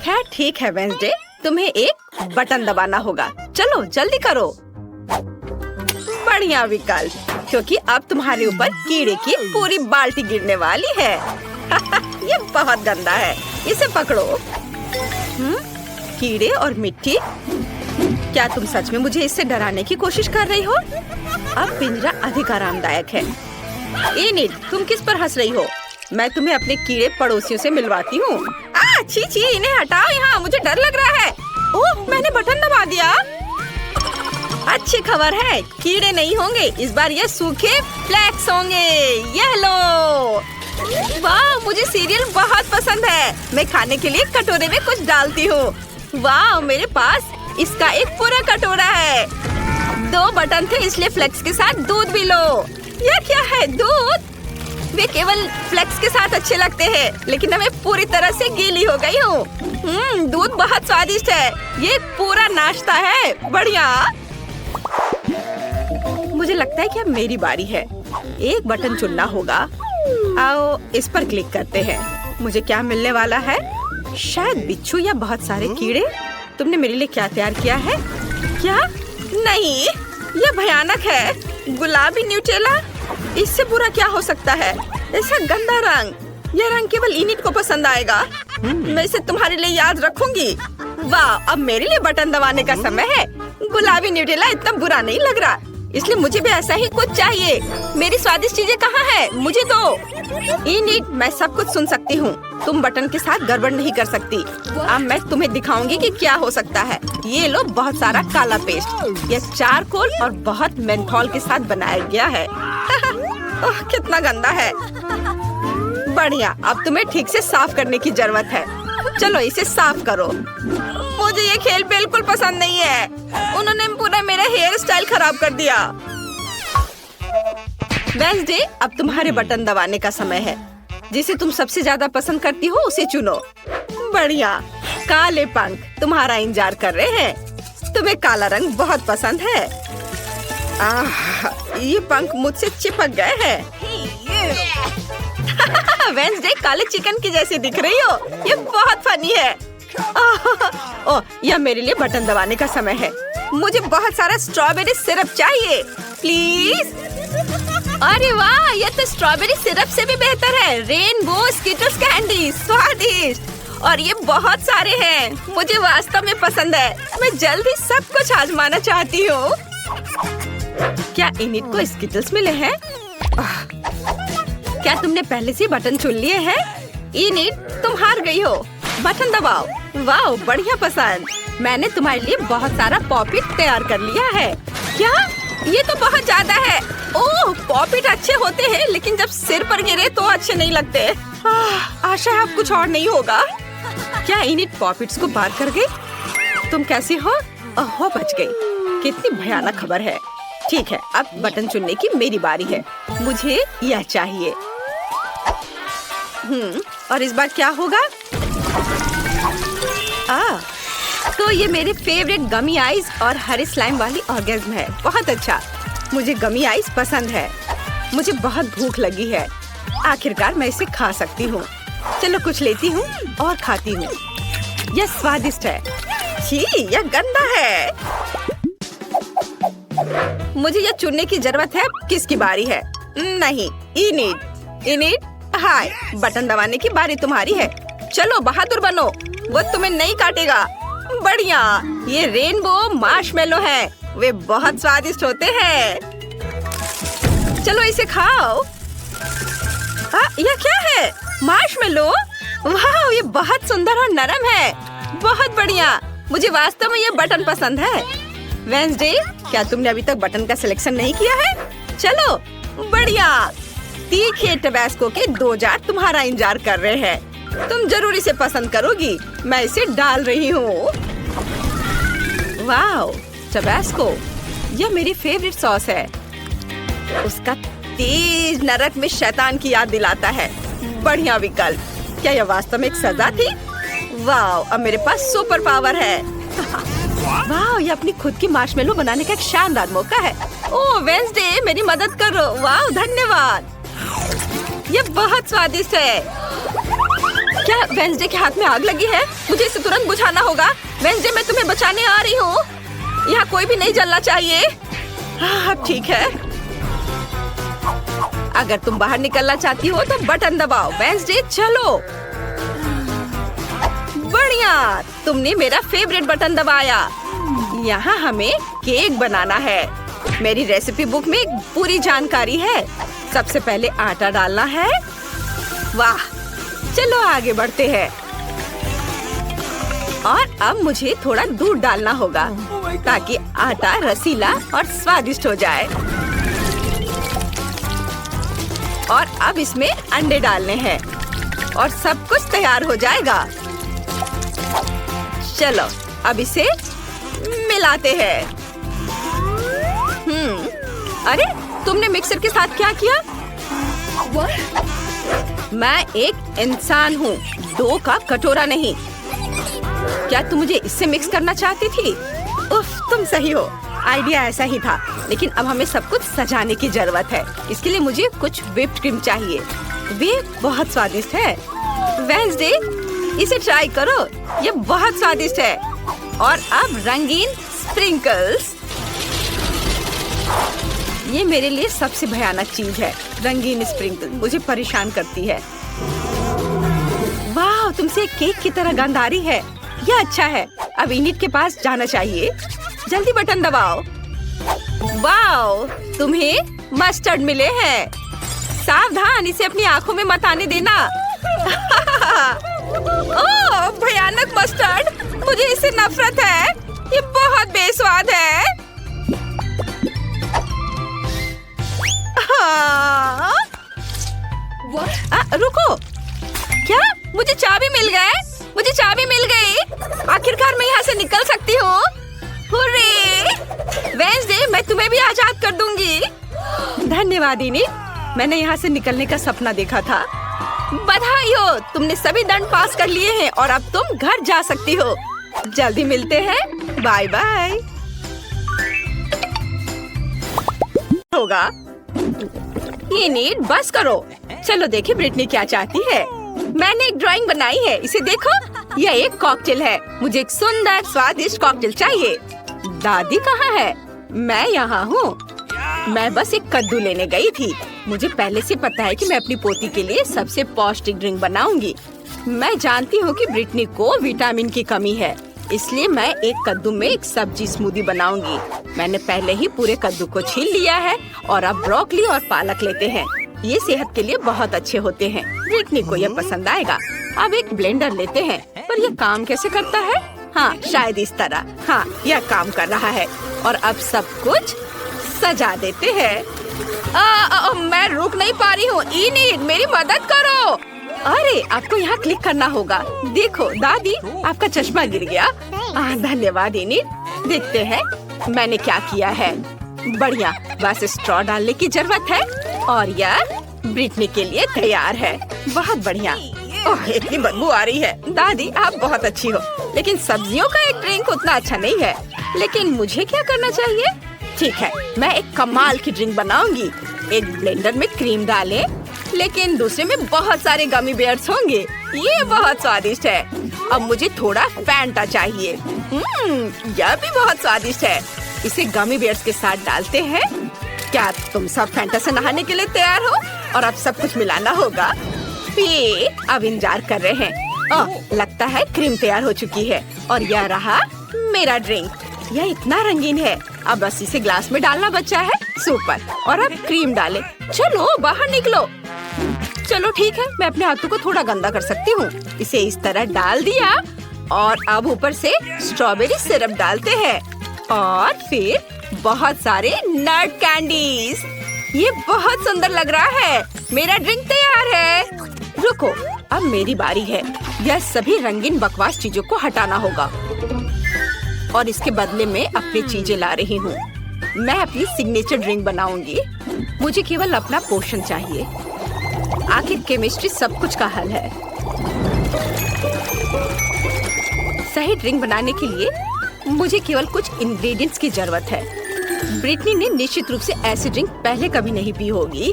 खैर ठीक है वेंसडे, तुम्हें एक बटन दबाना होगा। चलो जल्दी करो। बढ़िया विकल्प, क्योंकि अब तुम्हारे ऊपर कीड़े की पूरी बाल्टी गिरने वाली है। ये बहुत गंदा है, इसे पकड़ो। कीड़े और मिट्टी, क्या तुम सच में मुझे इससे डराने की कोशिश कर रही हो? अब पिंजरा अधिक आरामदायक है। इनिट, तुम किस पर हंस रही हो? मैं तुम्हें अपने कीड़े पड़ोसियों से मिलवाती हूँ। छी छी, इन्हें हटाओ यहाँ, मुझे डर लग रहा है। ओह, मैंने बटन दबा दिया। अच्छी खबर है, कीड़े नहीं होंगे, इस बार ये सूखे फ्लेक्स होंगे। ये लो। वाह, मुझे सीरियल बहुत पसंद है। मैं खाने के लिए कटोरे में कुछ डालती हूँ। वाह, मेरे पास इसका एक पूरा कटोरा है। 2 बटन थे, इसलिए फ्लेक्स के साथ दूध भी लो। यह क्या है? दूध? वे केवल फ्लेक्स के साथ अच्छे लगते हैं, लेकिन अब मैं पूरी तरह से गीली हो गई हूँ। दूध बहुत स्वादिष्ट है। ये पूरा नाश्ता है। बढ़िया। मुझे लगता है कि अब मेरी बारी है। एक बटन चुनना होगा। आओ इस पर क्लिक करते हैं। मुझे क्या मिलने वाला है? शायद बिच्छू या बहुत सारे कीड़े। तुमने मेरे लिए क्या तैयार किया है? क्या? नहीं, यह भयानक है। गुलाबी न्यूटेला, इससे बुरा क्या हो सकता है? ऐसा गंदा रंग। यह रंग केवल इनिट को पसंद आएगा। मैं इसे तुम्हारे लिए याद रखूंगी। वाह, अब मेरे लिए बटन दबाने का समय है। गुलाबी न्यूटेला इतना बुरा नहीं लग रहा, इसलिए मुझे भी ऐसा ही कुछ चाहिए। मेरी स्वादिष्ट चीजें कहाँ है? मुझे दो। इनिट, मैं सब कुछ सुन सकती हूँ। तुम बटन के साथ गड़बड़ नहीं कर सकती। अब मैं तुम्हें दिखाऊंगी कि क्या हो सकता है। ये लो बहुत सारा काला पेस्ट। यह चारकोल और बहुत मेंथोल के साथ बनाया गया है। ओह, कितना गंदा है। बढ़िया, अब तुम्हें ठीक से साफ करने की जरूरत है। चलो इसे साफ करो। मुझे ये खेल बिल्कुल पसंद नहीं है। उन्होंने पूरा मेरा हेयर स्टाइल खराब कर दिया। वेंसडे, अब तुम्हारे बटन दबाने का समय है। जिसे तुम सबसे ज्यादा पसंद करती हो उसे चुनो। बढ़िया। काले पंख तुम्हारा इंतजार कर रहे हैं। तुम्हें काला रंग बहुत पसंद है। ये पंख मुझसे चिपक गए हैं। वेंसडे, काले चिकन की जैसी दिख रही हो। ये बहुत फनी है। ओह, यह मेरे लिए बटन दबाने का समय है। मुझे बहुत सारा स्ट्रॉबेरी सिरप चाहिए, प्लीज। अरे वाह, यह तो स्ट्रॉबेरी सिरप से भी बेहतर है। रेनबो स्किटल्स कैंडी, स्वादिष्ट। और ये बहुत सारे हैं। मुझे वास्तव में पसंद है। मैं जल्दी सब कुछ आजमाना चाहती हूँ। क्या इनिट को स्किटल्स मिले हैं? क्या तुमने पहले से बटन चुन लिए हैं? इनिट, तुम हार गई हो। बटन दबाओ। वाह, बढ़िया पसंद। मैंने तुम्हारे लिए बहुत सारा पॉपिट तैयार कर लिया है। क्या? ये तो बहुत ज्यादा है। ओह, पॉपिट अच्छे होते हैं, लेकिन जब सिर पर गिरे तो अच्छे नहीं लगते। आशा है अब कुछ और नहीं होगा। क्या इनिट पॉपिट्स को पार कर गई? तुम कैसी हो? ओह, बच गई। कितनी भयानक खबर है। ठीक है, अब बटन चुनने की मेरी बारी है। मुझे यह चाहिए। और इस बार क्या होगा? तो ये मेरे फेवरेट गमी आइस और हरे स्लाइम वाली ऑर्गेज्म है। बहुत अच्छा, मुझे गमी आइस पसंद है। मुझे बहुत भूख लगी है। आखिरकार मैं इसे खा सकती हूँ। चलो कुछ लेती हूँ और खाती हूँ। यह स्वादिष्ट है। छी, यह गंदा है। मुझे यह चुनने की जरूरत है। किसकी बारी है? नहीं, इनिट। इनिट, हाय, बटन दबाने की बारी तुम्हारी है। चलो बहादुर बनो, वो तुम्हें नहीं काटेगा। बढ़िया, ये रेनबो मार्शमेलो है। वे बहुत स्वादिष्ट होते हैं। चलो इसे खाओ। यह क्या है? मार्शमेलो? वाह, ये बहुत सुंदर और नरम है। बहुत बढ़िया, मुझे वास्तव में ये बटन पसंद है। वेंसडे, क्या तुमने अभी तक बटन का सिलेक्शन नहीं किया है? चलो, बढ़िया। तीखे टबैस्को के 2 जार तुम्हारा इंतजार कर रहे हैं। तुम जरूर इसे पसंद करोगी। मैं इसे डाल रही हूँ। वाह, टबैस्को, यह मेरी फेवरेट सॉस है। उसका तेज नरक में शैतान की याद दिलाता है। बढ़िया विकल्प। क्या यह वास्तव में एक सजा थी? वाह, अब मेरे पास सुपर पावर है। वाह, ये अपनी खुद की मार्शमेलो बनाने का एक शानदार मौका है। ओह वेंसडे, मेरी मदद करो। वाह, धन्यवाद। ये बहुत स्वादिष्ट है। क्या वेंसडे के हाथ में आग लगी है? मुझे इसे तुरंत बुझाना होगा। वेंसडे, मैं तुम्हें बचाने आ रही हूँ। यहाँ कोई भी नहीं जलना चाहिए। अब ठीक है। अगर तुम बाहर निकलना चाहती हो तो बटन दबाओ। वेंसडे, चलो। बढ़िया, तुमने मेरा फेवरेट बटन दबाया। यहाँ हमें केक बनाना है। मेरी रेसिपी बुक में पूरी जानकारी है। सबसे पहले आटा डालना है। वाह, चलो आगे बढ़ते हैं। और अब मुझे थोड़ा दूध डालना होगा ताकि आटा रसीला और स्वादिष्ट हो जाए। और अब इसमें अंडे डालने हैं और सब कुछ तैयार हो जाएगा। चलो अब इसे मिलाते हैं। अरे, तुमने मिक्सर के साथ क्या किया? मैं एक इंसान हूँ, डो का कटोरा नहीं। क्या तुम मुझे इससे मिक्स करना चाहती थी? उफ, तुम सही हो। आइडिया ऐसा ही था, लेकिन अब हमें सब कुछ सजाने की जरूरत है। इसके लिए मुझे कुछ व्हिप्ड क्रीम चाहिए। वे बहुत स्वादिष्ट है। वेंसडे, इसे ट्राई करो, ये बहुत स्वादिष्ट है। और अब रंगीन स्प्रिंकल्स। ये मेरे लिए सबसे भयानक चीज है। रंगीन स्प्रिंकल मुझे परेशान करती है। वाह, तुमसे केक की तरह गंध आ रही है। यह अच्छा है। अब इनिट के पास जाना चाहिए। जल्दी बटन दबाओ। वाह, तुम्हें मस्टर्ड मिले हैं। सावधान, इसे अपनी आंखों में मत आने देना। ओह, भयानक मस्टर्ड, मुझे इससे नफरत है। ये बहुत बेस्वाद है। रुको, क्या मुझे चाबी मिल गए? मुझे चाबी मिल गई। आखिरकार मैं यहाँ से निकल सकती हूँ। हुर्रे! वेंसडे, मैं तुम्हें भी आजाद कर दूंगी। धन्यवाद इनिट, मैंने यहाँ से निकलने का सपना देखा था। बधाई हो, तुमने सभी दंड पास कर लिए हैं और अब तुम घर जा सकती हो। जल्दी मिलते हैं। Bye bye. होगा। इनिट, बस करो। चलो देखें ब्रिटनी क्या चाहती है। मैंने एक ड्राइंग बनाई है, इसे देखो। यह एक कॉकटेल है। मुझे एक सुंदर स्वादिष्ट कॉकटेल चाहिए। दादी कहाँ है? मैं यहाँ हूँ। मैं बस एक कद्दू लेने गई थी। मुझे पहले से पता है कि मैं अपनी पोती के लिए सबसे पौष्टिक ड्रिंक बनाऊंगी। मैं जानती हूँ कि ब्रिटनी को विटामिन की कमी है, इसलिए मैं एक कद्दू में एक सब्जी स्मूदी बनाऊंगी। मैंने पहले ही पूरे कद्दू को छील लिया है और अब ब्रोकली और पालक लेते हैं। ये सेहत के लिए बहुत अच्छे होते हैं। ब्रिटनी को यह पसंद आएगा। अब एक ब्लेंडर लेते हैं, पर यह काम कैसे करता है? हाँ, शायद इस तरह। हाँ, यह काम कर रहा है। और अब सब कुछ सजा देते हैं। मैं रुक नहीं पा रही हूँ। इनिट, मेरी मदद करो। अरे, आपको यहाँ क्लिक करना होगा। देखो दादी, आपका चश्मा गिर गया। धन्यवाद इनिट। देखते हैं मैंने क्या किया है। बढ़िया, बस स्ट्रॉ डालने की जरूरत है और यह ब्रिटनी के लिए तैयार है। बहुत बढ़िया। ओह, इतनी बदबू आ रही है। दादी, आप बहुत अच्छी हो, लेकिन सब्जियों का एक ड्रिंक उतना अच्छा नहीं है। लेकिन मुझे क्या करना चाहिए? ठीक है, मैं एक कमाल की ड्रिंक बनाऊंगी। एक ब्लेंडर में क्रीम डालें, लेकिन दूसरे में बहुत सारे गमी बेयर्स होंगे। ये बहुत स्वादिष्ट है। अब मुझे थोड़ा फैंटा चाहिए। यह भी बहुत स्वादिष्ट है। इसे गमी बेयर्स के साथ डालते हैं। क्या तुम सब फैंटा से नहाने के लिए तैयार हो? और अब सब कुछ मिलाना होगा। ये अब इंतजार कर रहे हैं। लगता है क्रीम तैयार हो चुकी है और यह रहा मेरा ड्रिंक। यह इतना रंगीन है। अब बस इसे ग्लास में डालना बचा है। सुपर। और अब क्रीम डालें। चलो बाहर निकलो। चलो ठीक है, मैं अपने हाथों को थोड़ा गंदा कर सकती हूँ। इसे इस तरह डाल दिया और अब ऊपर से स्ट्रॉबेरी सिरप डालते हैं और फिर बहुत सारे नट कैंडीज। ये बहुत सुंदर लग रहा है। मेरा ड्रिंक तैयार है। रुको, अब मेरी बारी है। यह सभी रंगीन बकवास चीजों को हटाना होगा और इसके बदले में अपनी चीजें ला रही हूँ। मैं अपनी सिग्नेचर ड्रिंक बनाऊंगी। मुझे केवल अपना पोषण चाहिए। आखिर केमिस्ट्री सब कुछ का हल है। सही ड्रिंक बनाने के लिए मुझे केवल कुछ इंग्रेडिएंट्स की जरूरत है। ब्रिटनी ने निश्चित रूप से ऐसी ड्रिंक पहले कभी नहीं पी होगी।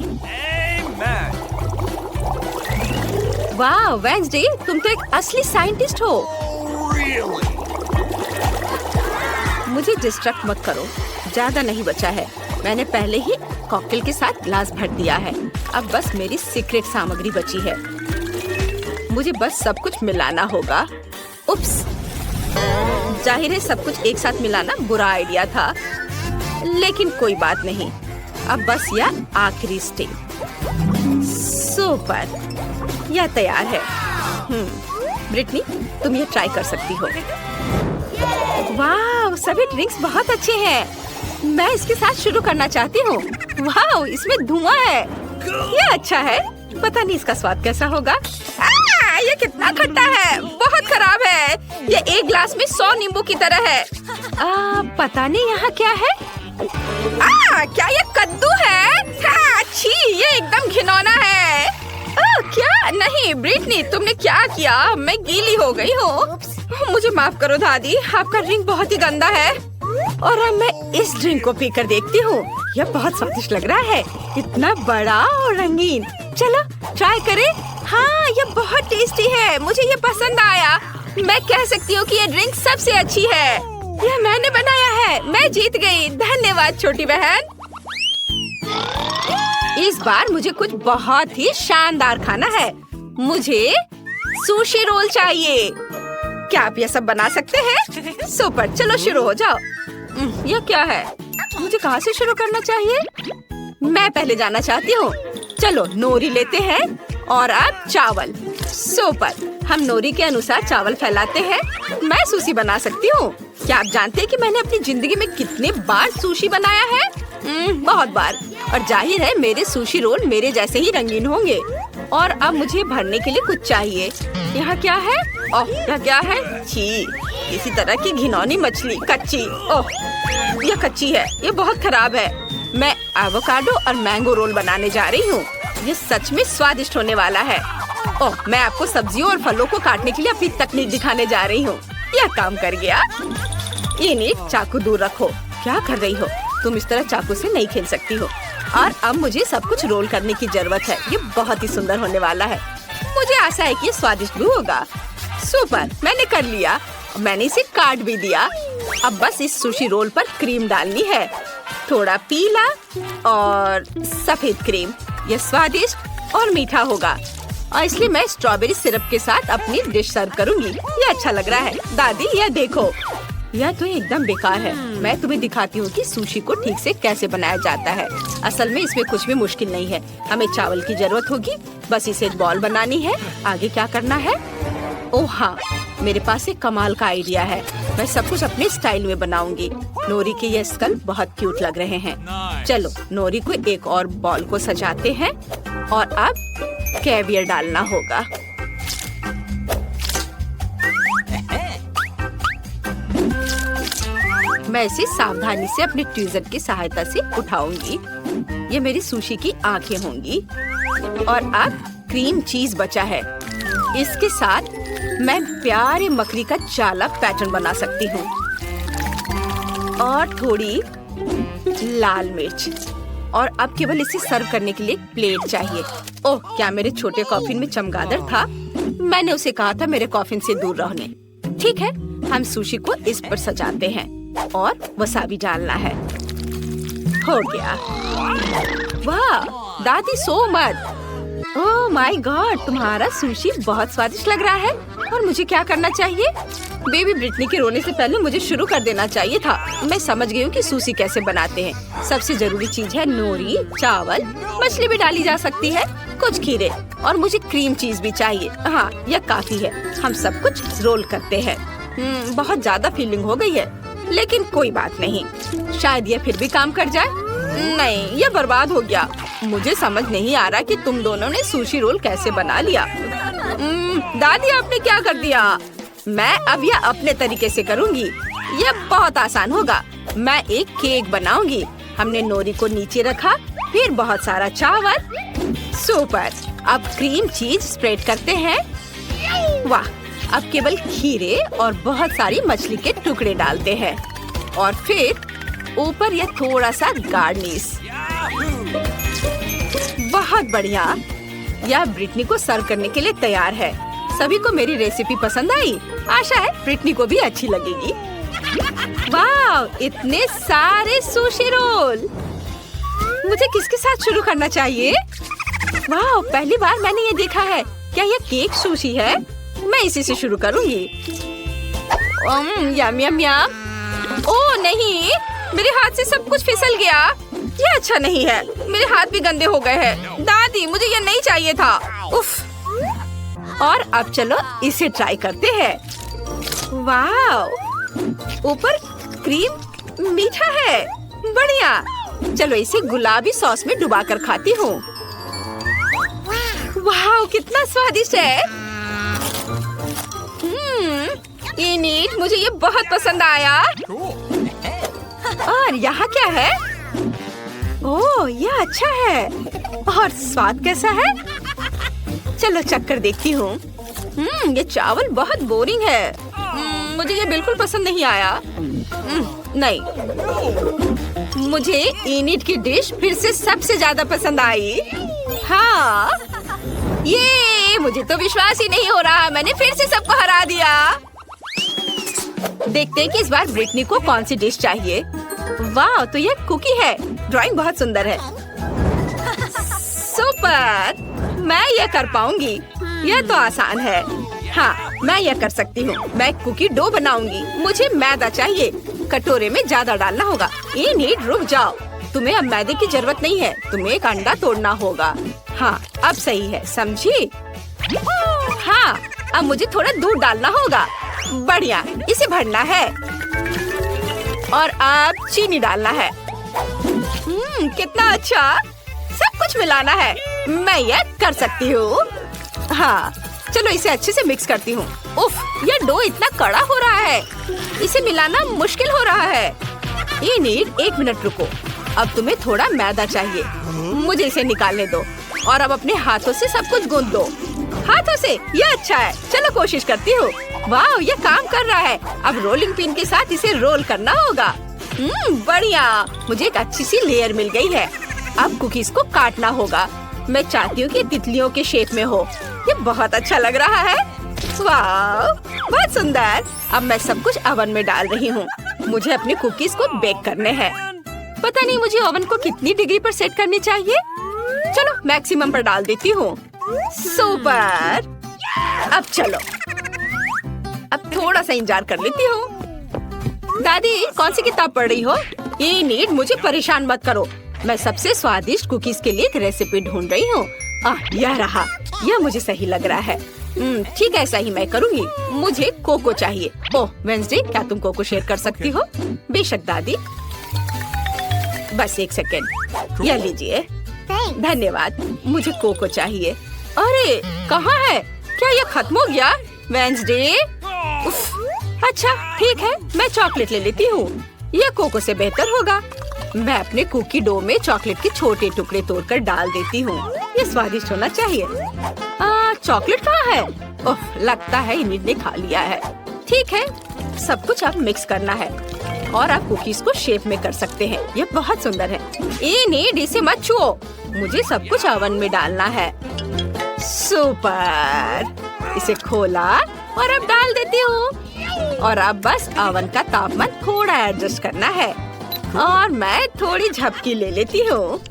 वाह वेंसडे, तुम तो एक असली साइंटिस्ट हो। मुझे डिस्ट्रैक्ट मत करो, ज्यादा नहीं बचा है। मैंने पहले ही कॉकटेल के साथ ग्लास भर दिया है। अब बस मेरी सीक्रेट सामग्री बची है। मुझे बस सब कुछ मिलाना होगा। उप्स, जाहिर है सब कुछ एक साथ मिलाना बुरा आइडिया था, लेकिन कोई बात नहीं। अब बस यह आखिरी स्टेप। सुपर, यह तैयार है। ब्रिटनी, तुम ये ट्राई कर सकती हो। वाह, सभी ड्रिंक्स बहुत अच्छे हैं। मैं इसके साथ शुरू करना चाहती हूँ। वाह, इसमें धुआं है। ये अच्छा है। पता नहीं इसका स्वाद कैसा होगा। ये कितना खट्टा है, बहुत खराब है। ये एक ग्लास में 100 नींबू की तरह है। पता नहीं यहाँ क्या है। क्या ये कद्दू है? छी, ये एकदम घिनौना है। क्या? नहीं ब्रिटनी, तुमने क्या किया? मैं गीली हो गई हूँ। मुझे माफ करो दादी, आपका ड्रिंक बहुत ही गंदा है। और अब मैं इस ड्रिंक को पीकर देखती हूँ। यह बहुत स्वादिष्ट लग रहा है, इतना बड़ा और रंगीन। चलो ट्राई करें। हाँ, ये बहुत टेस्टी है, मुझे ये पसंद आया। मैं कह सकती हूँ कि ये ड्रिंक सबसे अच्छी है। यह मैंने बनाया है, मैं जीत गई। धन्यवाद छोटी बहन। इस बार मुझे कुछ बहुत ही शानदार खाना है। मुझे सुशी रोल चाहिए। क्या आप ये सब बना सकते हैं? सुपर, चलो शुरू हो जाओ। यह क्या है? मुझे कहाँ से शुरू करना चाहिए? मैं पहले जाना चाहती हूँ। चलो नोरी लेते हैं और अब चावल। सुपर, हम नोरी के अनुसार चावल फैलाते हैं। मैं सुशी बना सकती हूँ। क्या आप जानते हैं कि मैंने अपनी जिंदगी में कितने बार सुशी बनाया है? बहुत बार। और जाहिर है मेरे सुशी रोल मेरे जैसे ही रंगीन होंगे। और अब मुझे भरने के लिए कुछ चाहिए। यहाँ क्या है? ओह, यह क्या है? छी, इसी तरह की घिनौनी मछली, कच्ची। ओह, यह कच्ची है, ये बहुत खराब है। मैं एवोकाडो और मैंगो रोल बनाने जा रही हूँ। ये सच में स्वादिष्ट होने वाला है। ओह, मैं आपको सब्जियों और फलों को काटने के लिए अपनी तकनीक दिखाने जा रही हूँ। यह काम कर गया। ये चाकू दूर रखो। क्या कर रही हो? तुम इस तरह चाकू से नहीं खेल सकती हो। और अब मुझे सब कुछ रोल करने की जरूरत है। ये बहुत ही सुंदर होने वाला है। मुझे आशा है कि ये स्वादिष्ट भी होगा। सुपर, मैंने कर लिया। मैंने इसे काट भी दिया। अब बस इस सुशी रोल पर क्रीम डालनी है, थोड़ा पीला और सफेद क्रीम। यह स्वादिष्ट और मीठा होगा और इसलिए मैं स्ट्रॉबेरी सिरप के साथ अपनी डिश सर्व करूंगी। ये अच्छा लग रहा है। दादी, यह देखो, यह तो एकदम बेकार है। मैं तुम्हें दिखाती हूँ कि सुशी को ठीक से कैसे बनाया जाता है। असल में इसमें कुछ भी मुश्किल नहीं है। हमें चावल की जरूरत होगी, बस इसे एक बॉल बनानी है। आगे क्या करना है? ओह हाँ, मेरे पास एक कमाल का आइडिया है। मैं सब कुछ अपने स्टाइल में बनाऊंगी। नोरी के ये स्कल बहुत क्यूट लग रहे हैं। चलो नोरी को एक और बॉल को सजाते हैं और अब कैवियर डालना होगा। मैं इसे सावधानी से अपने ट्वीजर की सहायता से उठाऊंगी। ये मेरी सुशी की आंखें होंगी। और अब क्रीम चीज बचा है। इसके साथ मैं प्यारे मकड़ी का जाला पैटर्न बना सकती हूँ और थोड़ी लाल मिर्च। और अब केवल इसे सर्व करने के लिए एक प्लेट चाहिए। ओह, क्या मेरे छोटे कॉफिन में चमगादड़ था? मैंने उसे कहा था मेरे कॉफिन से दूर रहने। ठीक है, हम सुशी को इस पर सजाते हैं और वसाबी डालना है। हो गया। वाह दादी, सो मत। ओह माय गॉड, तुम्हारा सुशी बहुत स्वादिष्ट लग रहा है। और मुझे क्या करना चाहिए? बेबी ब्रिटनी के रोने से पहले मुझे शुरू कर देना चाहिए था। मैं समझ गई हूँ कि सुशी कैसे बनाते हैं। सबसे जरूरी चीज है नोरी, चावल, मछली भी डाली जा सकती है, कुछ खीरे और मुझे क्रीम चीज भी चाहिए। हाँ, यह काफी है। हम सब कुछ रोल करते हैं। बहुत ज्यादा फीलिंग हो गई है, लेकिन कोई बात नहीं, शायद यह फिर भी काम कर जाए। नहीं, यह बर्बाद हो गया। मुझे समझ नहीं आ रहा कि तुम दोनों ने सुशी रोल कैसे बना लिया। दादी, आपने क्या कर दिया? मैं अब यह अपने तरीके से करूंगी। यह बहुत आसान होगा। मैं एक केक बनाऊंगी। हमने नोरी को नीचे रखा, फिर बहुत सारा चावल। सुपर, अब क्रीम चीज स्प्रेड करते हैं। वाह, अब केवल खीरे और बहुत सारी मछली के टुकड़े डालते हैं और फिर ऊपर यह थोड़ा सा गार्निश। बहुत बढ़िया। यह ब्रिटनी को सर्व करने के लिए तैयार है। सभी को मेरी रेसिपी पसंद आई। आशा है ब्रिटनी को भी अच्छी लगेगी। वाह, इतने सारे सुशी रोल। मुझे किसके साथ शुरू करना चाहिए? वाह, पहली बार मैंने ये देखा है। क्या ये केक सुशी है? मैं इसी से शुरू करूंगी। यम यम यम। ओह नहीं, मेरे हाथ से सब कुछ फिसल गया। ये अच्छा नहीं है। मेरे हाथ भी गंदे हो गए हैं। दादी, मुझे ये नहीं चाहिए था। उफ। और अब चलो इसे ट्राई करते हैं। वाह, ऊपर क्रीम मीठा है। बढ़िया। चलो इसे गुलाबी सॉस में डुबाकर खाती हूँ। वाह, कितना स्वादिष्ट है। इनिट, मुझे ये बहुत पसंद आया। और यहाँ क्या है? ओह, ये अच्छा है। और स्वाद कैसा है? चलो चक्कर देखती हूँ। ये चावल बहुत बोरिंग है। मुझे ये बिल्कुल पसंद नहीं आया। नहीं, मुझे इनिट की डिश फिर से सबसे ज्यादा पसंद आई। हाँ, ये मुझे तो विश्वास ही नहीं हो रहा। मैंने फिर से सबको हरा दिया। देखते हैं कि इस बार ब्रिटनी को कौन सी डिश चाहिए। वाह, तो ये कुकी है। ड्राइंग बहुत सुंदर है। सुपर, मैं ये कर पाऊंगी। यह तो आसान है। हाँ, मैं ये कर सकती हूँ। मैं कुकी डो बनाऊंगी। मुझे मैदा चाहिए। कटोरे में ज्यादा डालना होगा। इनिट, रुक जाओ। तुम्हें अब मैदे की जरूरत नहीं है। तुम्हें एक अंडा तोड़ना होगा। हाँ, अब सही है, समझी? हाँ, अब मुझे थोड़ा दूध डालना होगा। बढ़िया, इसे भरना है। और अब चीनी डालना है। कितना अच्छा। सब कुछ मिलाना है। मैं ये कर सकती हूँ। हाँ, चलो इसे अच्छे से मिक्स करती हूँ। उफ, ये डो इतना कड़ा हो रहा है। इसे मिलाना मुश्किल हो रहा है। इनिट, 1 मिनट रुको। अब तुम्हें थोड़ा मैदा चाहिए। मुझे इसे निकालने दो। और अब अपने हाथों से सब कुछ गूंथ दो। हाथों से? ये अच्छा है। चलो कोशिश करती हूँ। वाह, ये काम कर रहा है। अब रोलिंग पिन के साथ इसे रोल करना होगा। बढ़िया, मुझे एक अच्छी सी लेयर मिल गई है। अब कुकीज को काटना होगा। मैं चाहती हूँ कि तितलियों के शेप में हो। ये बहुत अच्छा लग रहा है। वाह, बहुत सुंदर। अब मैं सब कुछ ओवन में डाल रही हूँ। मुझे अपने कुकीज को बेक करने हैं। पता नहीं मुझे ओवन को कितनी डिग्री पर सेट करनी चाहिए। चलो मैक्सिमम पर डाल देती हूँ। सुपर। अब चलो, अब थोड़ा सा इंतजार कर लेती हूँ। दादी, कौन सी किताब पढ़ रही हो? इनिट, मुझे परेशान मत करो। मैं सबसे स्वादिष्ट कुकीज के लिए एक रेसिपी ढूंढ रही हूँ। यह रहा। यह मुझे सही लग रहा है। ठीक है, ऐसा ही मैं करूँगी। मुझे कोको चाहिए। ओह वेंसडे, क्या तुम कोको शेयर कर सकती हो? बेशक दादी। बस 1 सेकेंड। यह लीजिए। धन्यवाद। मुझे कोको चाहिए। अरे, कहाँ है? क्या यह खत्म हो गया? वेंसडे। अच्छा, ठीक है, मैं चॉकलेट ले लेती हूँ। यह कोको से बेहतर होगा। मैं अपने कुकी डो में चॉकलेट के छोटे टुकड़े तोड़कर डाल देती हूँ। ये स्वादिष्ट होना चाहिए। चॉकलेट कहाँ है? ओह, लगता है इनिट ने खा लिया है। ठीक है, सब कुछ अब मिक्स करना है। और आप कुकीज को शेप में कर सकते हैं। ये बहुत सुंदर है। इनिट, इसे मत छुओ। मुझे सब कुछ ओवन में डालना है। सुपर। इसे खोला और अब डाल देती हूँ। और अब बस ओवन का तापमान थोड़ा एडजस्ट करना है। और मैं थोड़ी झपकी ले लेती हूँ।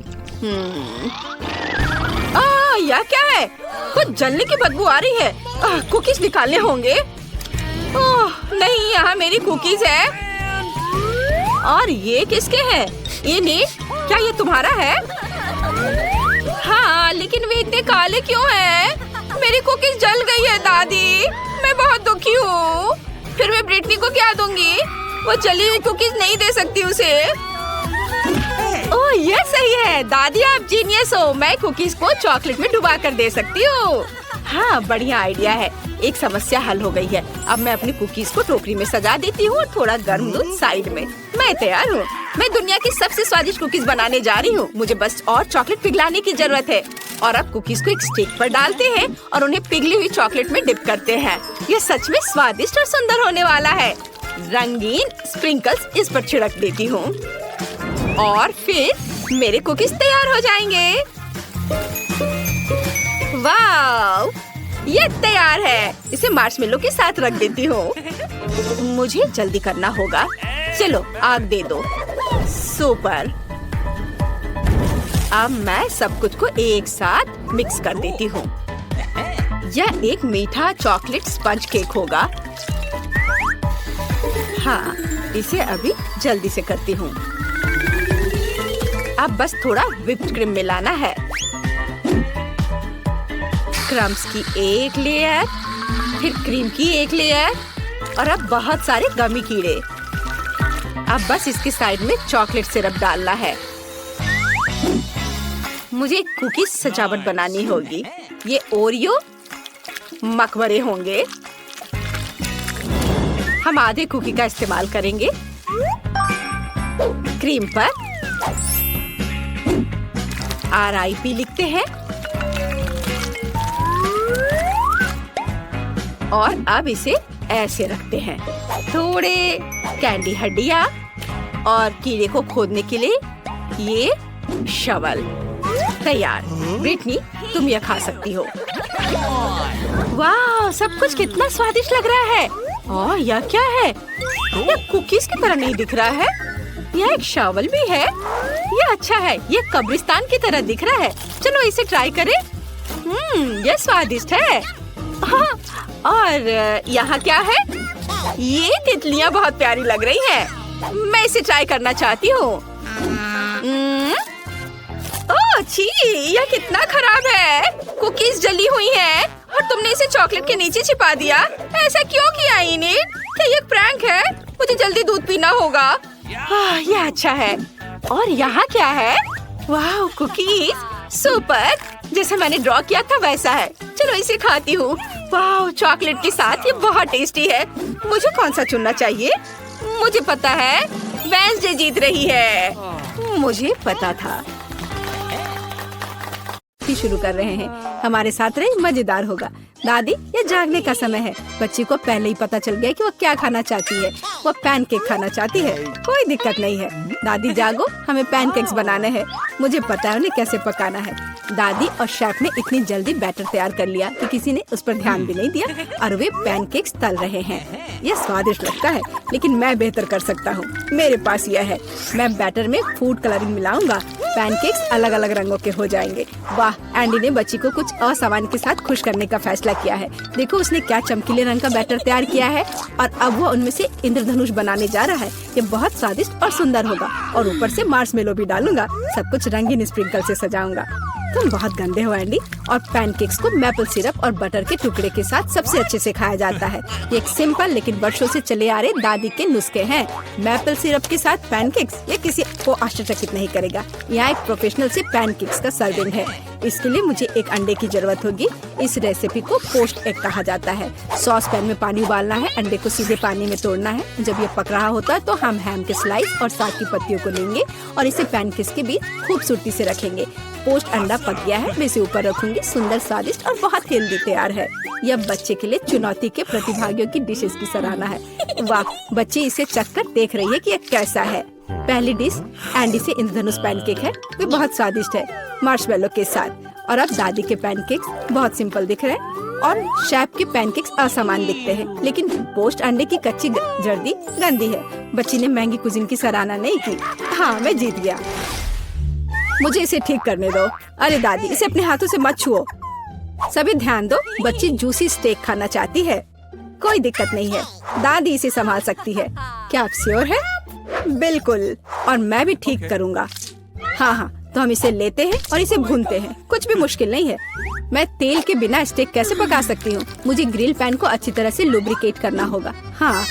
यह क्या है? कुछ जलने की बदबू आ रही है। कुकीज निकालने होंगे। ओह नहीं, यहाँ मेरी कुकीज है। और ये किसके हैं? इनिट, क्या ये तुम्हारा है? हाँ, लेकिन वे इतने काले क्यों हैं? मेरी कुकीज जल गई है दादी। मैं बहुत दुखी हूँ। फिर मैं ब्रिटनी को क्या दूंगी? वो जली हुई कुकीज नहीं दे सकती उसे। ओह, ये सही है दादी, आप जीनियस हो। मैं कुकीज को चॉकलेट में डुबा कर दे सकती हूँ। हाँ, बढ़िया आइडिया है। एक समस्या हल हो गई है। अब मैं अपनी कुकीज को टोकरी में सजा देती हूँ और थोड़ा गर्म दूध साइड में। मैं तैयार हूँ। मैं दुनिया की सबसे स्वादिष्ट कुकीज बनाने जा रही हूँ। मुझे बस और चॉकलेट पिघलाने की जरूरत है। और अब कुकीज को एक स्टिक पर डालते हैं और उन्हें पिघली हुई चॉकलेट में डिप करते हैं। ये सच में स्वादिष्ट और सुंदर होने वाला है। रंगीन स्प्रिंकल्स इस पर छिड़क देती हूँ और फिर मेरे कुकीज तैयार हो जाएंगे। वाव, ये तैयार है। इसे मार्शमेलो के साथ रख देती हूँ। मुझे जल्दी करना होगा। चलो आग दे दो। सुपर। अब मैं सब कुछ को एक साथ मिक्स कर देती हूँ। यह एक मीठा चॉकलेट स्पंज केक होगा। हाँ, इसे अभी जल्दी से करती हूँ। अब बस थोड़ा व्हिप्ड क्रीम मिलाना है। क्रम्स की एक लेयर, फिर क्रीम की एक लेयर और अब बहुत सारे गमी कीड़े। अब बस इसके साइड में चॉकलेट सिरप डालना है। मुझे कुकीज सजावट बनानी होगी। ये ओरियो मकबरे होंगे। हम आधे कुकी का इस्तेमाल करेंगे। क्रीम पर RIP लिखते हैं और अब इसे ऐसे रखते हैं। थोड़े कैंडी हड्डियाँ और कीड़े को खोदने के लिए ये शवल तैयार। ब्रिटनी, तुम यह खा सकती हो। वाह, सब कुछ कितना स्वादिष्ट लग रहा है। और यह क्या है? यह कुकीज की तरह नहीं दिख रहा है। यह एक शवल भी है। यह अच्छा है। यह कब्रिस्तान की तरह दिख रहा है। चलो इसे ट्राई करें। यह स्वादिष्ट है। हाँ, और यहाँ क्या है? ये तितलियाँ बहुत प्यारी लग रही हैं। मैं इसे ट्राई करना चाहती हूँ। ओह छी, यह कितना खराब है। कुकीज जली हुई हैं और तुमने इसे चॉकलेट के नीचे छिपा दिया। ऐसा क्यों किया इनिट? क्या ये प्रैंक है? मुझे जल्दी दूध पीना होगा। यह अच्छा है। और यहाँ क्या है? वाह, कुकीज सुपर। जैसे मैंने ड्रॉ किया था वैसा है। चलो इसे खाती हूँ। वाह, चॉकलेट के साथ ये बहुत टेस्टी है। मुझे कौन सा चुनना चाहिए? मुझे पता है, वेडनेसडे जीत रही है। मुझे पता था। शुरू कर रहे हैं। हमारे साथ रहे, मजेदार होगा। दादी, ये जागने का समय है। बच्ची को पहले ही पता चल गया कि वो क्या खाना चाहती है। वो पैनकेक खाना चाहती है। कोई दिक्कत नहीं है। दादी जागो, हमें पैनकेक्स बनाने हैं। मुझे पता है उन्हें कैसे पकाना है। दादी और शेफ ने इतनी जल्दी बैटर तैयार कर लिया कि किसी ने उस पर ध्यान भी नहीं दिया और वे पैनकेक्स तल रहे हैं। यह स्वादिष्ट लगता है, लेकिन मैं बेहतर कर सकता हूँ। मेरे पास यह है। मैं बैटर में फूड कलरिंग मिलाऊंगा। पैनकेक्स अलग अलग रंगों के हो जाएंगे। वाह, एंडी ने बच्ची को कुछ असामान्य के साथ खुश करने का फैसला किया है। देखो उसने क्या चमकीले रंग का बैटर तैयार किया है और अब वो उनमें से इंद्रधनुष बनाने जा रहा है। ये बहुत स्वादिष्ट और सुंदर होगा और ऊपर से मार्शमेलो भी डालूंगा। सब कुछ रंगीन स्प्रिंकल से सजाऊंगा। तुम बहुत गंदे हो एंडी। और पैनकेक्स को मैपल सिरप और बटर के टुकड़े के साथ सबसे अच्छे से खाया जाता है। ये एक सिंपल लेकिन वर्षों से चले आ रहे दादी के नुस्खे हैं। मैपल सिरप के साथ पैनकेक्स, ये किसी को आश्चर्यचकित नहीं करेगा। यहाँ एक प्रोफेशनल से पैनकेक्स का सर्विंग है। इसके लिए मुझे एक अंडे की जरूरत होगी। इस रेसिपी को पोस्ट एग कहा जाता है। सॉस पैन में पानी उबालना है। अंडे को सीधे पानी में तोड़ना है। जब ये पक रहा होता है तो हम हैम के स्लाइस और साग की पत्तियों को लेंगे और इसे पैनकेक्स के बीच खूबसूरती से रखेंगे। पोस्ट अंडा पक गया है। मैं इसे ऊपर रखूंगी। सुंदर, स्वादिष्ट और बहुत हेल्दी तैयार है। यह बच्चे के लिए चुनौती के प्रतिभागियों की डिशेस की सराहना है। वाह, बच्ची इसे चखकर देख रही है कि यह कैसा है। पहली डिश एंडी से इंद्रधनुष पैनकेक है। वे बहुत स्वादिष्ट है मार्शमेलो के साथ। और अब दादी के पैनकेक्स बहुत सिंपल दिख रहे हैं और शेफ के पैनकेक्स असामान्य दिखते हैं। लेकिन पोस्ट अंडे की कच्ची जर्दी गंदी है। बच्ची ने महंगी कुजीन की सराहना नहीं की। हाँ, मैं जीत गया। मुझे इसे ठीक करने दो। अरे दादी, इसे अपने हाथों से मत छुओ। सभी ध्यान दो, बच्ची जूसी स्टेक खाना चाहती है। कोई दिक्कत नहीं है, दादी इसे संभाल सकती है। क्या आप श्योर है? बिल्कुल, और मैं भी ठीक करूँगा। हाँ, तो हम इसे लेते हैं और इसे भूनते हैं। कुछ भी मुश्किल नहीं है। मैं तेल के बिना स्टेक कैसे पका सकती हूँ? मुझे ग्रिल पैन को अच्छी तरह से लुब्रिकेट करना होगा। हाँ,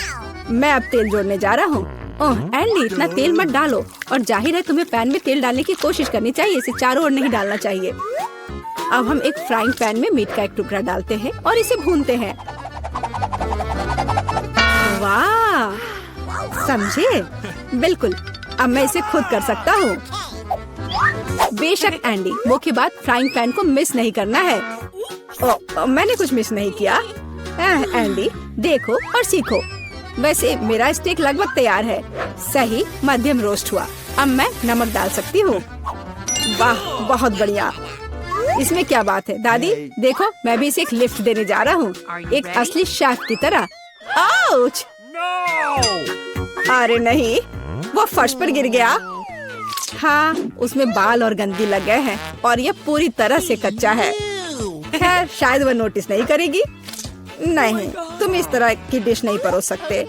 मैं अब तेल जोड़ने जा रहा हूँ। ओह एंडी, इतना तेल मत डालो। और जाहिर है तुम्हें पैन में तेल डालने की कोशिश करनी चाहिए। इसे चारों ओर नहीं डालना चाहिए। अब हम एक फ्राइंग पैन में मीट का एक टुकड़ा डालते हैं और इसे भूनते हैं। वाह, समझे? बिल्कुल, अब मैं इसे खुद कर सकता हूँ। बेशक एंडी, वो के बाद फ्राइंग पैन को मिस नहीं करना है। मैंने कुछ मिस नहीं किया। एंडी, देखो और सीखो। वैसे मेरा स्टेक लगभग तैयार है। सही मध्यम रोस्ट हुआ। अब मैं नमक डाल सकती हूँ। वाह, बहुत बढ़िया। इसमें क्या बात है दादी, देखो मैं भी इसे एक लिफ्ट देने जा रहा हूँ, एक असली शेफ की तरह। आउच! अरे नहीं, वो फर्श पर गिर गया। हाँ, उसमें बाल और गंदी लग गए हैं और ये पूरी तरह से कच्चा है। खैर शायद वो नोटिस नहीं करेगी। नहीं, तुम इस तरह की डिश नहीं परोस सकते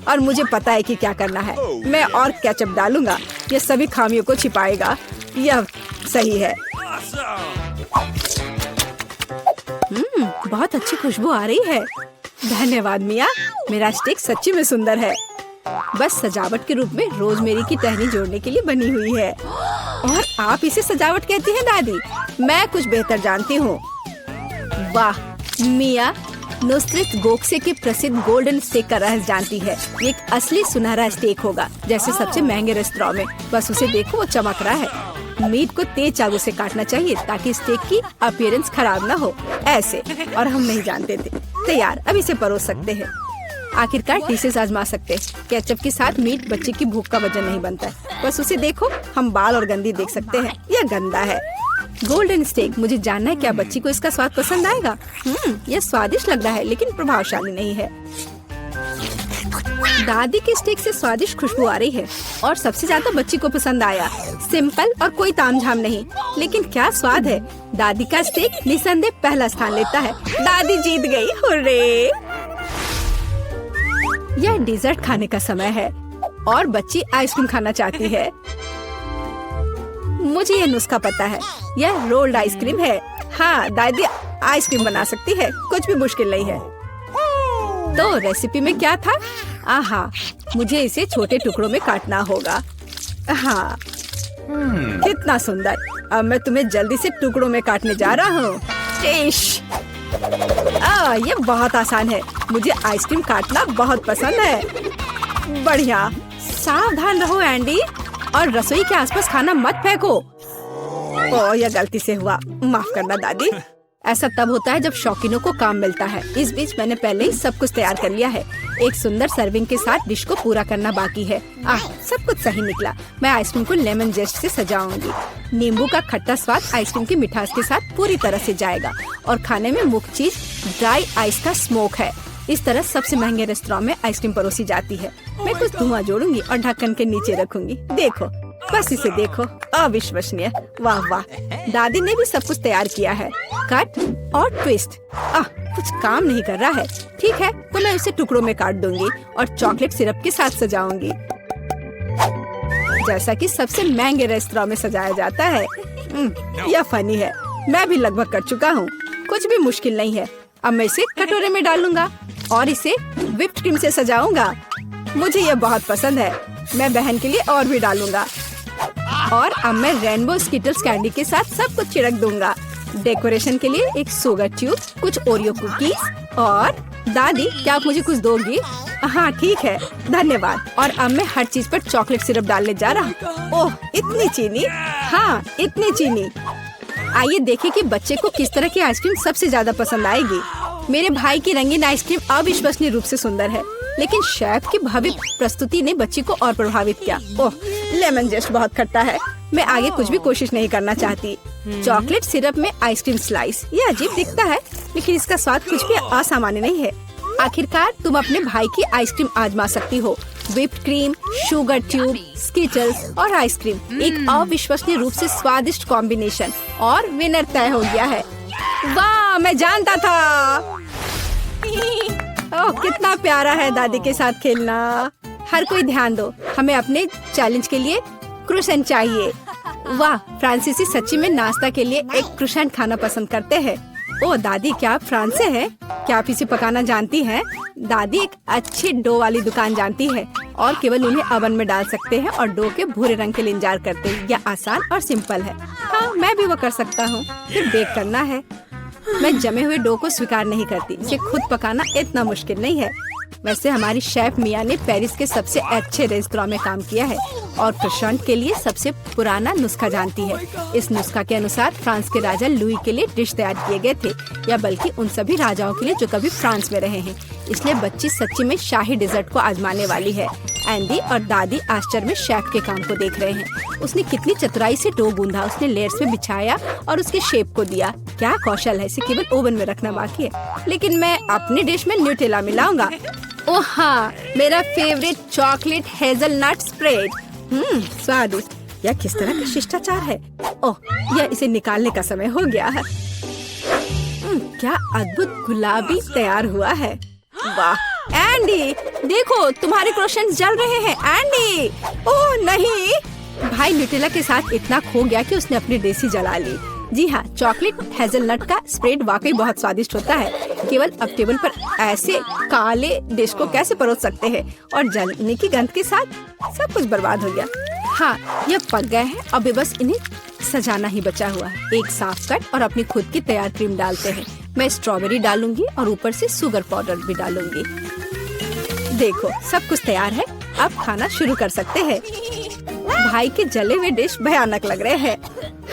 और मुझे पता है कि क्या करना है। मैं और केचप डालूंगा, ये सभी खामियों को छिपाएगा। यह सही है। बहुत अच्छी खुशबू आ रही है। धन्यवाद मिया, मेरा स्टेक सच्ची में सुंदर है। बस सजावट के रूप में रोजमेरी की टहनी जोड़ने के लिए बनी हुई है। और आप इसे सजावट कहती हैं दादी? मैं कुछ बेहतर जानती हूँ। वाह, मिया नुसरत गोखसे के प्रसिद्ध गोल्डन स्टेक का रहस्य जानती है। ये एक असली सुनहरा स्टेक होगा, जैसे सबसे महंगे रेस्तरां में। बस उसे देखो, वो चमक रहा है। मीट को तेज चाकू से काटना चाहिए ताकि स्टेक की अपीयरेंस खराब ना हो। ऐसे, और हम नहीं जानते थे। तैयार, अब इसे परोस सकते हैं। आखिरकार डिशेस आजमा सकते हैं। केचप के साथ मीट बच्चे की भूख का वजन नहीं बनता है। बस उसे देखो, हम बाल और गंदी देख सकते हैं। यह गंदा है। गोल्डन स्टेक, मुझे जानना है क्या बच्ची को इसका स्वाद पसंद आएगा। यह स्वादिष्ट लग रहा है लेकिन प्रभावशाली नहीं है। दादी के स्टेक से स्वादिष्ट खुशबू आ रही है और सबसे ज्यादा बच्ची को पसंद आया। सिंपल और कोई तामझाम नहीं, लेकिन क्या स्वाद है। दादी का स्टेक निसंदेह पहला स्थान लेता है। दादी जीत गई, हुर्रे! यह डिजर्ट खाने का समय है और बच्ची आइसक्रीम खाना चाहती है। मुझे यह नुस्खा पता है, यह रोल्ड आइसक्रीम है। हाँ, दादी आइसक्रीम बना सकती है, कुछ भी मुश्किल नहीं है। तो रेसिपी में क्या था? आहा, मुझे इसे छोटे टुकड़ों में काटना होगा। हाँ, कितना सुंदर। अब मैं तुम्हें जल्दी से टुकड़ों में काटने जा रहा हूँ। ये बहुत आसान है। मुझे आइसक्रीम काटना बहुत पसंद है। बढ़िया, सावधान रहो एंडी, और रसोई के आसपास खाना मत फेंको। ओह, यह गलती से हुआ, माफ करना दादी। ऐसा तब होता है जब शौकीनों को काम मिलता है। इस बीच मैंने पहले ही सब कुछ तैयार कर लिया है। एक सुंदर सर्विंग के साथ डिश को पूरा करना बाकी है। सब कुछ सही निकला। मैं आइसक्रीम को लेमन जेस्ट से सजाऊंगी। नींबू का खट्टा स्वाद आइसक्रीम की मिठास के साथ पूरी तरह से जाएगा और खाने में मुख्य चीज ड्राई आइस का स्मोक है। इस तरह सबसे महंगे रेस्तरां में आइसक्रीम परोसी जाती है। मैं कुछ धुआं जोड़ूंगी और ढक्कन के नीचे रखूंगी। देखो, बस इसे देखो, अविश्वसनीय। वाह वाह, दादी ने भी सब कुछ तैयार किया है। कट और ट्विस्ट। कुछ काम नहीं कर रहा है। ठीक है, तो मैं उसे टुकड़ों में काट दूंगी और चॉकलेट सिरप के साथ सजाऊंगी, जैसा कि सबसे महंगे रेस्तरां में सजाया जाता है। यह फनी है। मैं भी लगभग कर चुका हूँ, कुछ भी मुश्किल नहीं है। अब मैं इसे कटोरे में डालूंगा और इसे व्हिप्ड क्रीम से सजाऊंगा। मुझे यह बहुत पसंद है। मैं बहन के लिए और भी डालूंगा। और अब मैं रेनबो स्किटल्स कैंडी के साथ सब कुछ छिड़क दूंगा। डेकोरेशन के लिए एक शुगर ट्यूब, कुछ ओरियो कुकीज और दादी, क्या आप मुझे कुछ दोगी? हाँ ठीक है, धन्यवाद। और अब मैं हर चीज पर चॉकलेट सिरप डालने जा रहा हूँ। ओह, इतनी चीनी? हाँ, इतनी चीनी। आइए देखें कि बच्चे को किस तरह की आइसक्रीम सबसे ज्यादा पसंद आएगी। मेरे भाई की रंगीन आइसक्रीम अविश्वसनीय रूप से सुंदर है, लेकिन शेफ की भव्य प्रस्तुति ने बच्ची को और प्रभावित किया। ओह, लेमन जेस्ट बहुत खट्टा है। मैं आगे कुछ भी कोशिश नहीं करना चाहती। चॉकलेट सिरप में आइसक्रीम स्लाइस, ये अजीब दिखता है, लेकिन इसका स्वाद कुछ भी असामान्य नहीं है। आखिरकार तुम अपने भाई की आइसक्रीम आजमा सकती हो। Whipped cream, sugar tube, Skittles और आइसक्रीम, एक अविश्वसनीय रूप से स्वादिष्ट कॉम्बिनेशन, और विनर तय हो गया है। वाह, मैं जानता था। ओह, कितना प्यारा है दादी के साथ खेलना। हर कोई ध्यान दो, हमें अपने चैलेंज के लिए क्रोसेंट चाहिए। वाह, फ्रांसीसी सच्ची में नाश्ता के लिए एक क्रोसेंट खाना पसंद करते हैं। ओह दादी, क्या आप फ्रांस से हैं? क्या आप इसे पकाना जानती हैं? दादी एक अच्छी डो वाली दुकान जानती है और केवल उन्हें ओवन में डाल सकते हैं और डो के भूरे रंग के लिए इंतजार करते हैं। यह आसान और सिंपल है। हाँ, मैं भी वो कर सकता हूँ। फिर बेक करना है। मैं जमे हुए डो को स्वीकार नहीं करती। इसे खुद पकाना इतना मुश्किल नहीं है। वैसे हमारी शेफ मिया ने पेरिस के सबसे अच्छे रेस्तरां में काम किया है और क्रोसेंट के लिए सबसे पुराना नुस्खा जानती है। इस नुस्खा के अनुसार फ्रांस के राजा लुई के लिए डिश तैयार किए गए थे, या बल्कि उन सभी राजाओं के लिए जो कभी फ्रांस में रहे हैं। इसलिए बच्ची सच्ची में शाही डिजर्ट को आजमाने वाली है। एंडी और दादी आश्चर्य में शेफ के काम को देख रहे हैं। उसने कितनी चतुराई से डो गूंधा, उसने लेयर्स में बिछाया और उसके शेप को दिया। क्या कौशल है, इसे केवल ओवन में रखना बाकी है। लेकिन मैं अपनी डिश में न्यूटेला मिलाऊंगा। ओह हाँ, मेरा फेवरेट चॉकलेट हेजलनट स्प्रेड। स्वादिष्ट। यह किस तरह का शिष्टाचार है। ओह, यह इसे निकालने का समय हो गया है। क्या अद्भुत गुलाबी तैयार हुआ है। वाह एंडी, देखो तुम्हारे क्रोशंस जल रहे हैं। एंडी, ओह नहीं, भाई न्यूटेला के साथ इतना खो गया कि उसने अपनी देसी जला ली। जी हाँ, चॉकलेट हेजलनट का स्प्रेड वाकई बहुत स्वादिष्ट होता है। केवल अब टेबल पर ऐसे काले डिश को कैसे परोस सकते हैं, और जलने की गंध के साथ सब कुछ बर्बाद हो गया। हाँ, यह पक गए हैं, अब बस इन्हें सजाना ही बचा हुआ है। एक साफ कट और अपनी खुद की तैयार क्रीम डालते हैं। मैं स्ट्रॉबेरी डालूंगी और ऊपर से शुगर पाउडर भी डालूंगी। देखो सब कुछ तैयार है, अब खाना शुरू कर सकते हैं। भाई के जले हुए डिश भयानक लग रहे हैं।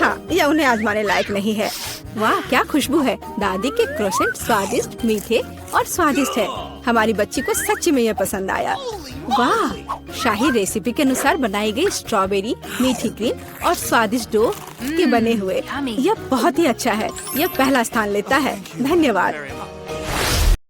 हाँ, यह उन्हें आजमाने लायक नहीं है। वाह क्या खुशबू है। दादी के क्रोसेंट स्वादिष्ट, मीठे और स्वादिष्ट है। हमारी बच्ची को सच में यह पसंद आया। वाह, शाही रेसिपी के अनुसार बनाई गई स्ट्रॉबेरी, मीठी क्रीम और स्वादिष्ट डो के बने हुए। यह बहुत ही अच्छा है। यह पहला स्थान लेता है। धन्यवाद।